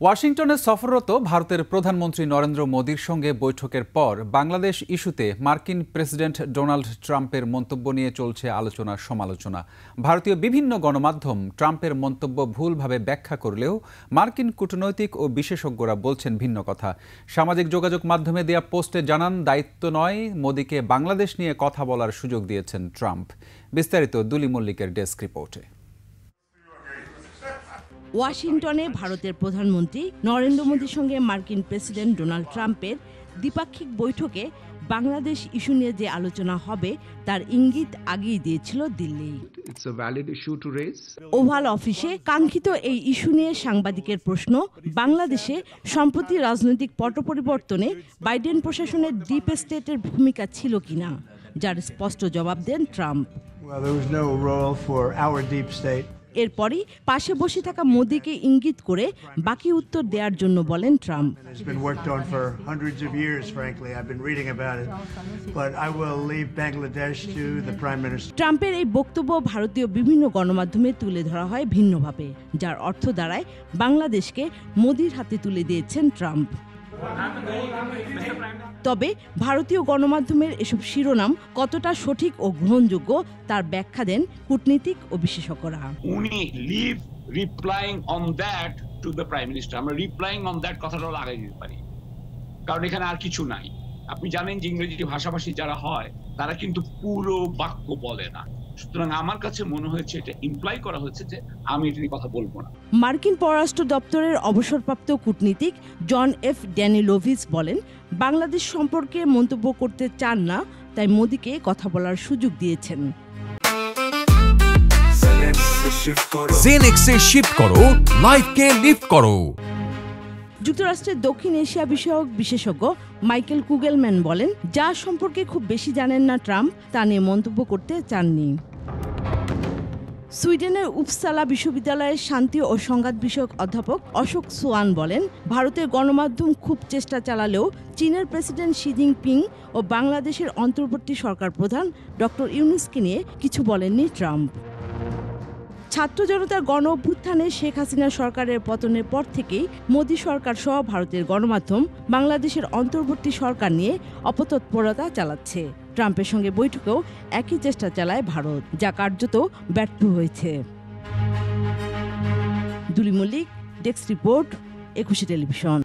ওয়াশিংটনে সফররত ভারতের প্রধানমন্ত্রী নরেন্দ্র মোদির সঙ্গে বৈঠকের পর বাংলাদেশ ইস্যুতে মার্কিন প্রেসিডেন্ট ডোনাল্ড ট্রাম্পের মন্তব্য নিয়ে চলছে আলোচনা সমালোচনা। ভারতীয় বিভিন্ন গণমাধ্যম ট্রাম্পের মন্তব্য ভুলভাবে ব্যাখ্যা করলেও মার্কিন কূটনৈতিক ও বিশেষজ্ঞরা বলছেন ভিন্ন কথা। সামাজিক যোগাযোগ মাধ্যমে দেয়া পোস্টে জানান, দায়িত্ব নয়, মোদিকে বাংলাদেশ নিয়ে কথা বলার সুযোগ দিয়েছেন ট্রাম্প। বিস্তারিত দুলি মল্লিকের ডেস্ক রিপোর্টে। ওয়াশিংটনে ভারতের প্রধানমন্ত্রী নরেন্দ্র মোদির সঙ্গে মার্কিন প্রেসিডেন্ট ডোনাল্ড ট্রাম্পের দ্বিপাক্ষিক বৈঠকে বাংলাদেশ ইস্যু নিয়ে যে আলোচনা হবে তার ইঙ্গিত আগেই দিয়েছিল দিল্লি। ওভাল অফিসে কাঙ্ক্ষিত এই ইস্যু নিয়ে সাংবাদিকের প্রশ্ন, বাংলাদেশে সম্প্রতি রাজনৈতিক পট পরিবর্তনে বাইডেন প্রশাসনের ডিপ স্টেটের ভূমিকা ছিল কিনা, যার স্পষ্ট জবাব দেন ট্রাম্প। এরপরই পাশে বসে থাকা মোদিকে ইঙ্গিত করে বাকি উত্তর দেওয়ার জন্য বলেন ট্রাম্প। ট্রাম্পের এই বক্তব্য ভারতীয় বিভিন্ন গণমাধ্যমে তুলে ধরা হয় ভিন্নভাবে, যার অর্থ দাঁড়ায় বাংলাদেশকে মোদির হাতে তুলে দিয়েছেন ট্রাম্প। তবে ভারতীয় গণমাধ্যমের এসব শিরোনাম কতটা সঠিক ও গ্রহণযোগ্য তার ব্যাখ্যা দেন কূটনীতিক ও বিশেষজ্ঞরা। উনি leave replying on that to the prime minister. আমরা রিপ্লাইং অন দ্যাট কথাটা লাগাই দিতে পারি, কারণ এখানে আর কিছু নাই। আপনি জানেন যে ইংরেজি ভাষাভাষী যারা হয় তারা কিন্তু পুরো বাক্য বলে না। সুতরাং আমার কাছে মনে হয়েছে এটা ইমপ্লাই করা হয়েছে যে আমি এটা নিয়ে কথা বলবো না। মার্কিন পররাষ্ট্র দপ্তরের অবসরপ্রাপ্ত কূটনীতিক জন এফ ড্যানিলোভিচ বলেন, বাংলাদেশ সম্পর্কে মন্তব্য করতে চান না, তাই মোদিকে কথা বলার সুযোগ দিয়েছেন। জেনেক্সে শিফট করো, লাইফকে লিফট করো। যুক্তরাষ্ট্রের দক্ষিণ এশিয়া বিষয়ক বিশেষজ্ঞ মাইকেল কুগেলম্যান বলেন, যা সম্পর্কে খুব বেশি জানেন না ট্রাম্প, তা নিয়ে মন্তব্য করতে চাননি। সুইডেনের উপসালা বিশ্ববিদ্যালয়ের শান্তি ও সংঘাত বিষয়ক অধ্যাপক অশোক সোয়ান বলেন, ভারতের গণমাধ্যম খুব চেষ্টা চালালেও চীনের প্রেসিডেন্ট শি জিনপিং ও বাংলাদেশের অন্তর্বর্তী সরকার প্রধান ডক্টর ইউনূসকে নিয়ে কিছু বলেননি ট্রাম্প। ছাত্র জনতার গণ অভ্যুত্থানে শেখ হাসিনা সরকারের পতনের পর থেকেই মোদি সরকার সহ ভারতের গণমাধ্যম বাংলাদেশের অন্তর্বর্তী সরকার নিয়ে অপতৎপরতা চালাচ্ছে। ট্রাম্পের সঙ্গে বৈঠকেও একই চেষ্টা চালায় ভারত, যা কার্যত ব্যর্থ হয়েছে। দুলি মল্লিক, ডেস্ক রিপোর্ট, 21 টেলিভিশন।